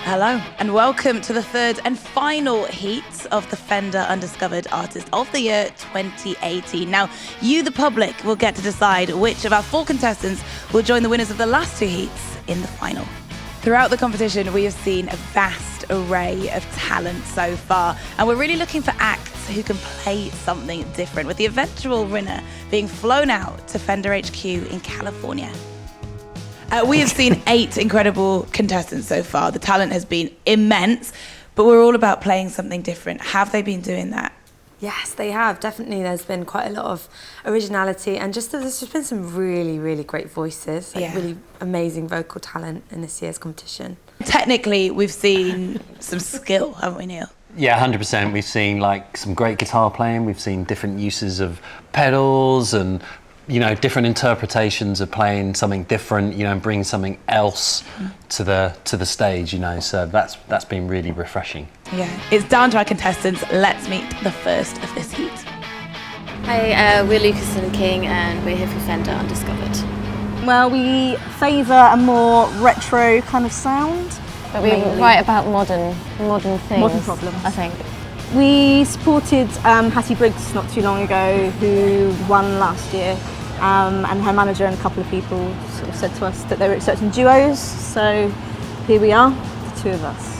Hello and welcome to the third and final heat of the Fender Undiscovered Artist of the Year 2018. Now, you, the public, will get to decide which of our 4 contestants will join the winners of the last 2 heats in the final. Throughout the competition, we have seen a vast array of talent so far, and we're really looking for acts who can play something different, with the eventual winner being flown out to Fender HQ in California. We have seen 8 incredible contestants so far. The talent has been immense, but we're all about playing something different. Have they been doing that? Yes, they have. Definitely, there's been quite a lot of originality, and there's just been some really, really great voices, really amazing vocal talent in this year's competition. Technically, we've seen some skill, haven't we, Neil? Yeah, 100%. We've seen like some great guitar playing. We've seen different uses of pedals and, you know, different interpretations of playing something different, you know, and bringing something else to the stage, you know. So that's been really refreshing. Yeah, it's down to our contestants. Let's meet the first of this heat. Hi, we're Lucas and King, and we're here for Fender Undiscovered. Well, we favour a more retro kind of sound. But we write about modern things. Modern problems, I think. We supported Hattie Briggs not too long ago, who won last year. And her manager and a couple of people sort of said to us that they were accepting duos, so here we are, the 2 of us.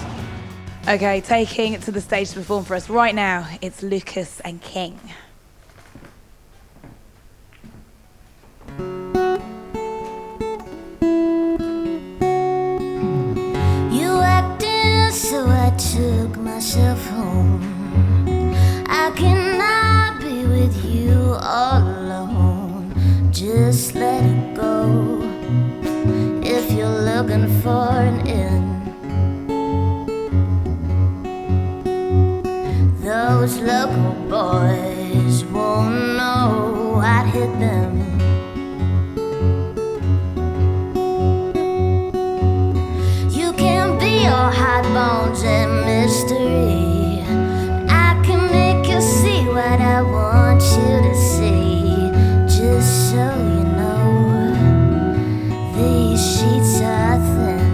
Okay, taking it to the stage to perform for us right now, it's Lucas and King. You walked in, so I took myself home. I cannot be with you all alone. Just let it go if you're looking for an end. Those local boys won't know what hit them. You can be all hot bones and mystery. I can make you see what I want you to see. Just so you know, these sheets are thin.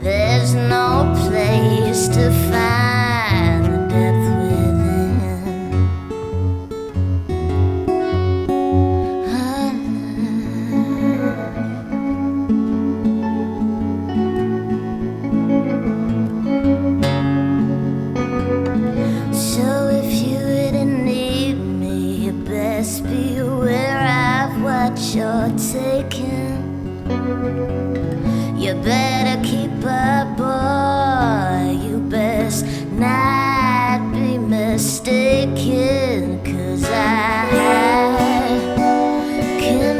There's no place to find the depth within. So if you need me, you best be aware of what you're taking. You better keep up, boy. You best not be mistaken, 'cause I can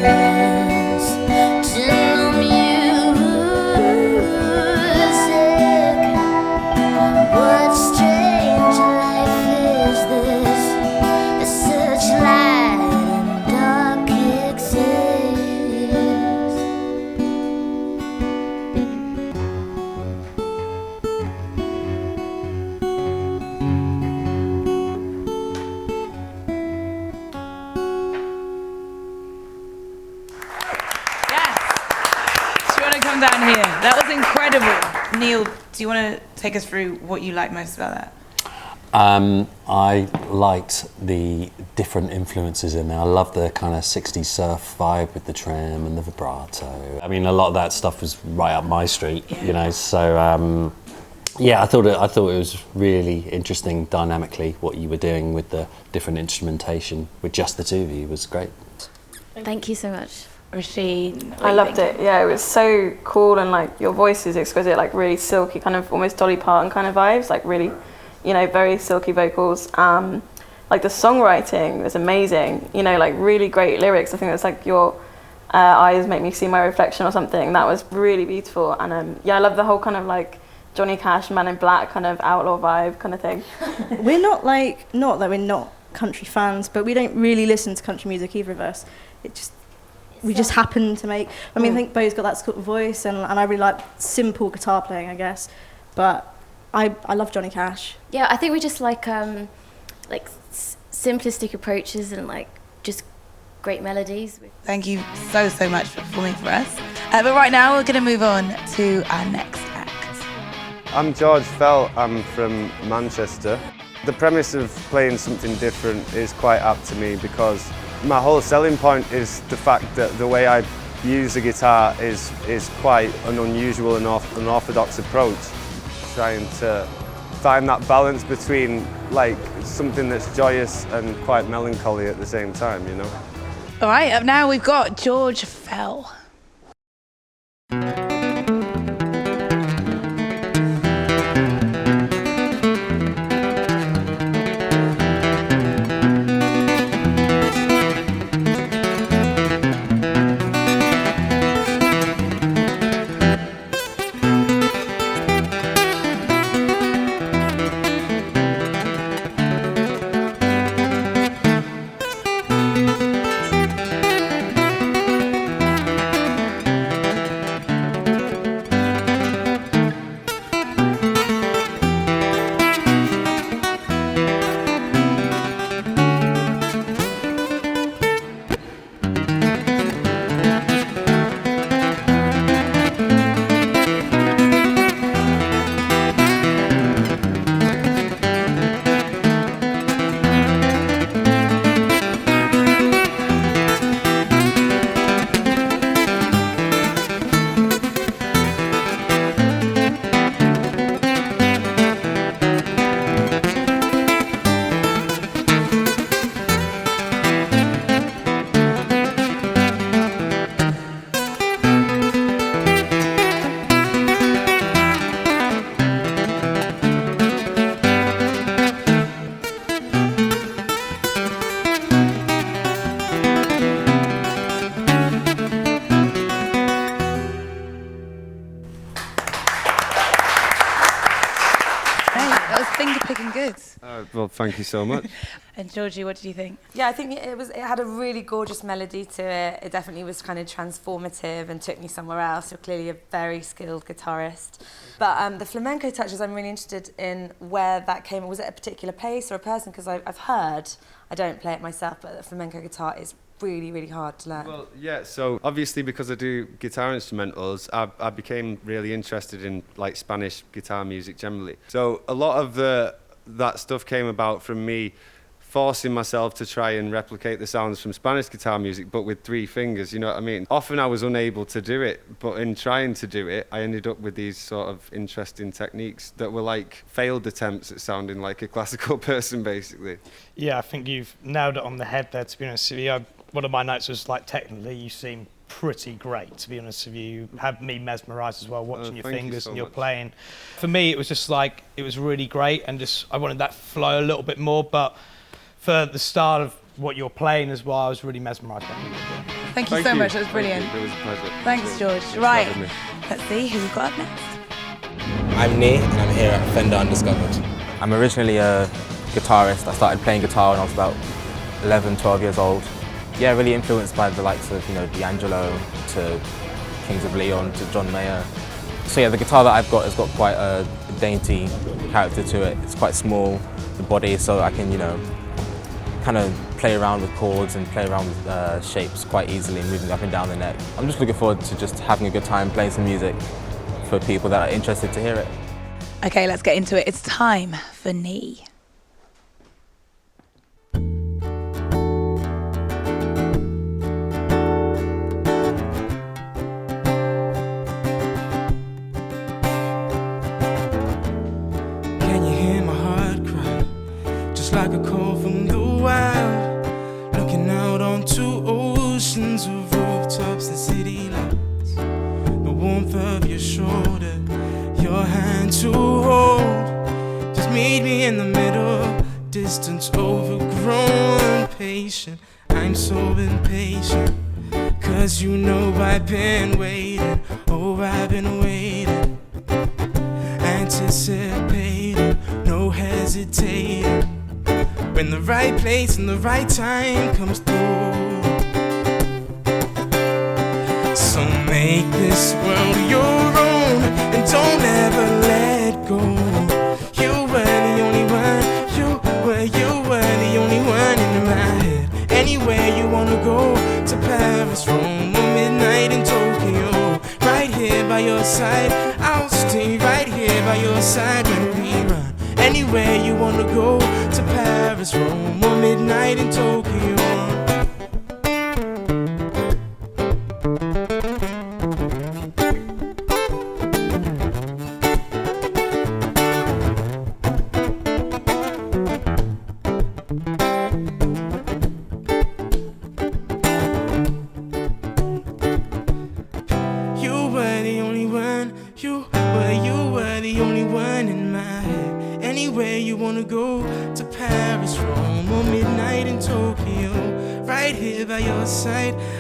dance to no music. What strange life is this? A searchlight and dark exists. Yes! Do you want to come down here? That was incredible. Neil, do you want to take us through what you like most about that? I liked the different influences in there. I love the kind of 60s surf vibe with the trim and the vibrato. I mean, a lot of that stuff was right up my street, you know. So yeah, I thought it was really interesting dynamically what you were doing with the different instrumentation with just the 2 of you. It was great. Thank you so much. Rasheen? I loved it. Yeah, it was so cool, and like your voice is exquisite, like really silky, kind of almost Dolly Parton kind of vibes, like really, you know, very silky vocals. Like the songwriting was amazing, you know, like really great lyrics. I think it's like your eyes make me see my reflection or something. That was really beautiful. And yeah, I love the whole kind of like Johnny Cash, Man in Black kind of outlaw vibe kind of thing. We're not that we're not country fans, but we don't really listen to country music, either of us. We just happen to make. I mean, I think Bo's got that sort of voice, and I really like simple guitar playing, I guess. But I love Johnny Cash. Yeah, I think we just like simplistic approaches and like just great melodies. Thank you so much for performing for us. But right now we're going to move on to our next act. I'm George Fell, I'm from Manchester. The premise of playing something different is quite apt to me because my whole selling point is the fact that the way I use the guitar is quite an unusual and unorthodox approach. Trying to find that balance between like something that's joyous and quite melancholy at the same time, you know. All right, up now we've got George Fell. Well, thank you so much. And Georgie, what did you think? Yeah, I think it had a really gorgeous melody to it. It definitely was kind of transformative and took me somewhere else. You're clearly a very skilled guitarist. But the flamenco touches, I'm really interested in where that came. Was it a particular place or a person? Because I've heard, I don't play it myself, but the flamenco guitar is really, really hard to learn. Well, yeah, so obviously because I do guitar instrumentals, I became really interested in like Spanish guitar music generally. So a lot of that stuff came about from me forcing myself to try and replicate the sounds from Spanish guitar music, but with 3 fingers, you know what I mean? Often I was unable to do it, but in trying to do it, I ended up with these sort of interesting techniques that were like failed attempts at sounding like a classical person, basically. Yeah, I think you've nailed it on the head there, to be honest with you. One of my notes was like, technically, you seem pretty great, to be honest with you. You had me mesmerised as well, watching your fingers and your playing. For me, it was just like, it was really great, and just I wanted that flow a little bit more, but for the start of what you're playing as well, I was really mesmerised by it. Thank you so much, that was brilliant. It was a pleasure. Thanks, George. Right, let's see who we've got up next. I'm Nee, and I'm here at Fender Undiscovered. I'm originally a guitarist. I started playing guitar when I was about 11, 12 years old. Yeah, really influenced by the likes of, D'Angelo to Kings of Leon to John Mayer. So yeah, the guitar that I've got has got quite a dainty character to it. It's quite small, the body, so I can, kind of play around with chords and play around with shapes quite easily, moving up and down the neck. I'm just looking forward to just having a good time playing some music for people that are interested to hear it. Okay, let's get into it. It's time for Nee. Like a call from the wild, looking out onto oceans of rooftops and city lights. The warmth of your shoulder, your hand to hold, just meet me in the middle. Distance overgrown, patient. I'm so impatient, 'cause I've been waiting. Oh, I've been waiting, anticipating, no hesitating. When the right place and the right time comes through. So make this world your own and don't ever let go. You were the only one, you were the only one in my head. Anywhere you wanna go, by your side. I'll stay right here by your side when we run. Anywhere you wanna go, to Paris, Rome, or midnight in Tokyo.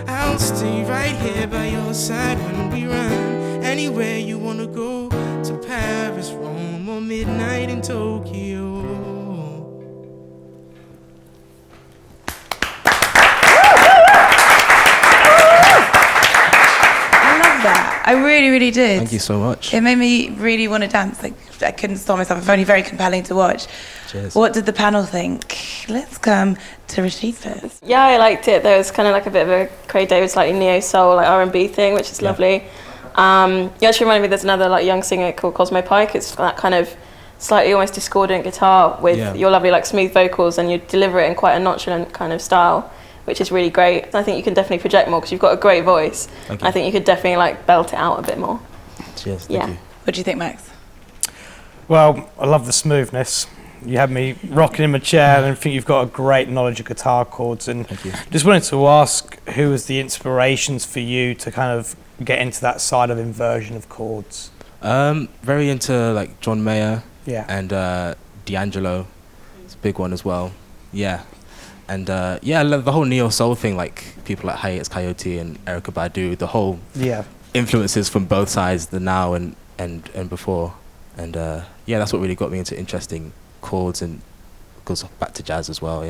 I'll stay right here by your side when we run. Anywhere you wanna go, to Paris, Rome, or midnight in Tokyo. I really, really did. Thank you so much. It made me really want to dance. Like, I couldn't stop myself. It's only very compelling to watch. Cheers. What did the panel think? Let's come to Rashid first. Yeah, I liked it. There was kind of like a bit of a Craig David, like neo soul, like R&B thing, which is lovely. You actually reminded me. There's another like young singer called Cosmo Pike. It's that kind of slightly almost discordant guitar with your lovely like smooth vocals, and you deliver it in quite a nonchalant kind of style, which is really great. I think you can definitely project more because you've got a great voice. I think you could definitely like belt it out a bit more. Cheers, thank you. What do you think, Max? Well, I love the smoothness. You had me rocking in my chair, and I think you've got a great knowledge of guitar chords. And just wanted to ask, who was the inspirations for you to kind of get into that side of inversion of chords? Very into like John Mayer. And D'Angelo. It's a big one as well. Yeah. And I love the whole neo soul thing, like people like Hiatus Coyote and Erykah Badu, the whole influences from both sides, the now and before. And that's what really got me into interesting chords, and goes back to jazz as well.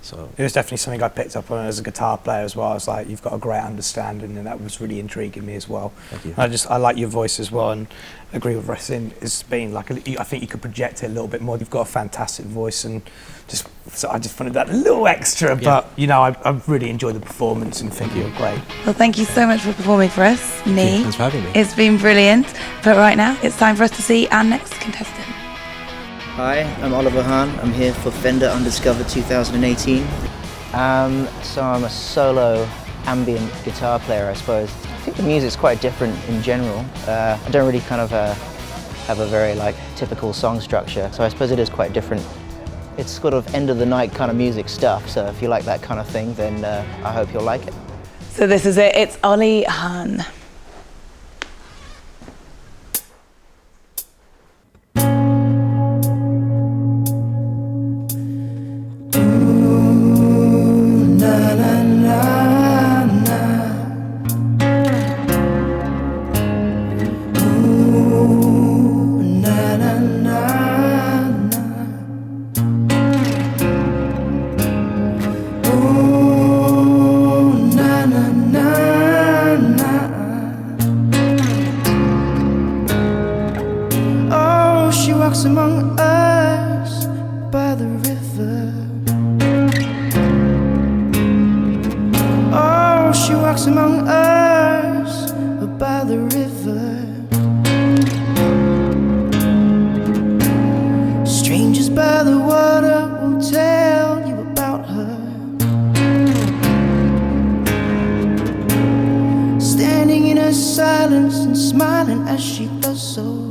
So it was definitely something I picked up on as a guitar player as well. I was like, you've got a great understanding, and that was really intriguing me as well. Thank you. I like your voice as well, and agree with Rustin. It's been like I think you could project it a little bit more. You've got a fantastic voice, and I just wanted that a little extra. But I really enjoyed the performance, and think you're great. Well, thank you so much for performing for us, Nee. Thanks for having me. It's been brilliant. But right now, it's time for us to see our next contestant. Hi, I'm Oliver Hahn. I'm here for Fender Undiscovered 2018. So I'm a solo ambient guitar player, I suppose. I think the music's quite different in general. I don't really kind of have a very like typical song structure, so I suppose it is quite different. It's sort of end of the night kind of music stuff, so if you like that kind of thing, then I hope you'll like it. So this is it. It's Ollie Hahn. Among us by the river. Oh, she walks among us by the river. Strangers by the water will tell you about her. Standing in her silence and smiling as she does so.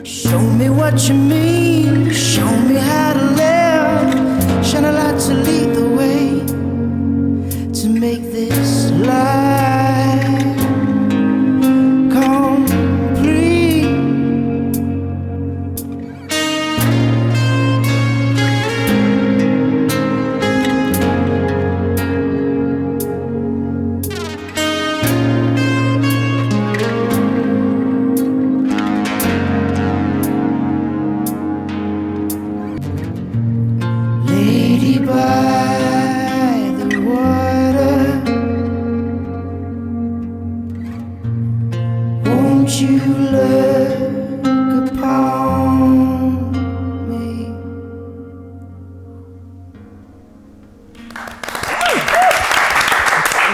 Show me what you mean, show me how to live. Shine a light to lead the way, to make this life complete.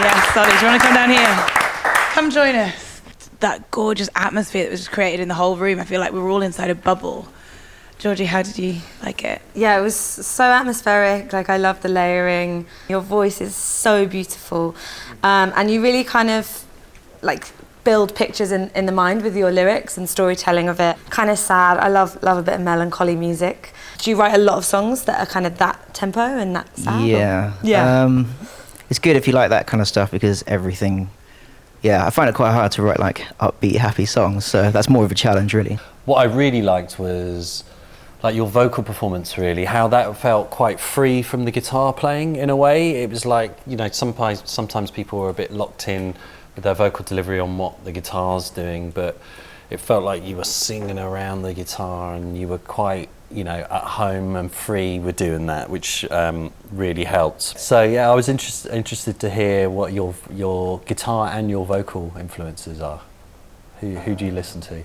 Yes, Solly, do you want to come down here? Come join us. That gorgeous atmosphere that was created in the whole room. I feel like we were all inside a bubble. Georgie, how did you like it? Yeah, it was so atmospheric. Like, I love the layering. Your voice is so beautiful. And you really kind of, like, build pictures in the mind with your lyrics and storytelling of it. Kind of sad. I love a bit of melancholy music. Do you write a lot of songs that are kind of that tempo and that sad? Yeah. Yeah. It's good if you like that kind of stuff because everything... Yeah, I find it quite hard to write like upbeat, happy songs, so that's more of a challenge, really. What I really liked was like your vocal performance, really, how that felt quite free from the guitar playing in a way. It was like, you know, sometimes people are a bit locked in with their vocal delivery on what the guitar's doing, but it felt like you were singing around the guitar and you were quite, you know, at home and free with doing that, which really helped. So yeah, I was interested to hear what your guitar and your vocal influences are. Who do you listen to?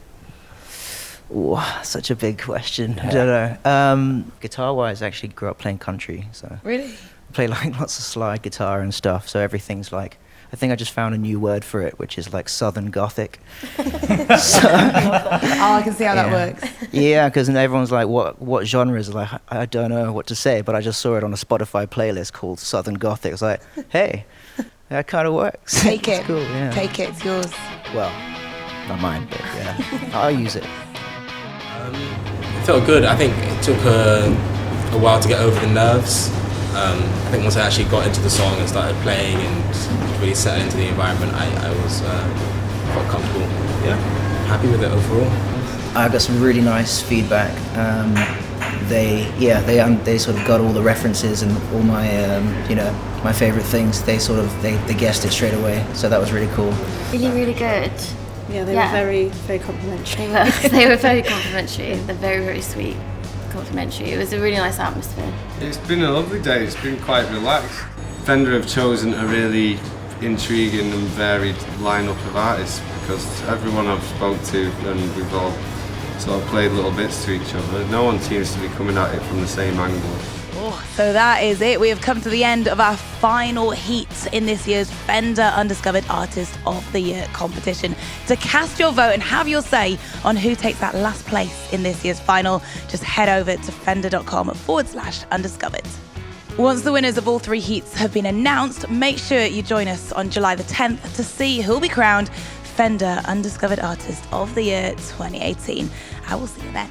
Ooh, such a big question. Yeah. I don't know. Guitar-wise, I actually grew up playing country, so really, I play like lots of slide guitar and stuff. So everything's like, I think I just found a new word for it, which is like Southern Gothic. Oh, I can see how that works. Yeah, because everyone's like, what genre is it? Like, I don't know what to say, but I just saw it on a Spotify playlist called Southern Gothic. It's like, hey, that kind of works. Take it. Cool, yeah. Take it. It's yours. Well, not mine, but yeah, I'll use it. It felt good. I think it took a while to get over the nerves. I think once I actually got into the song and started playing and really settled into the environment, I was quite comfortable. Yeah, happy with it overall. I got some really nice feedback. They sort of got all the references and all my my favorite things. They guessed it straight away, so that was really cool. Really, really good. Yeah, they were very, very complimentary. They were very complimentary. They're very, very sweet. Complimentary. It was a really nice atmosphere. It's been a lovely day. It's been quite relaxed. Fender have chosen a really intriguing and varied lineup of artists because everyone I've spoke to and we've all sort of played little bits to each other. No one seems to be coming at it from the same angle. Oh, so that is it. We have come to the end of our final heats in this year's Fender Undiscovered Artist of the Year competition. To cast your vote and have your say on who takes that last place in this year's final, just head over to fender.com/undiscovered. Once the winners of all three heats have been announced, make sure you join us on July the 10th to see who'll be crowned Fender Undiscovered Artist of the Year 2018. I will see you then.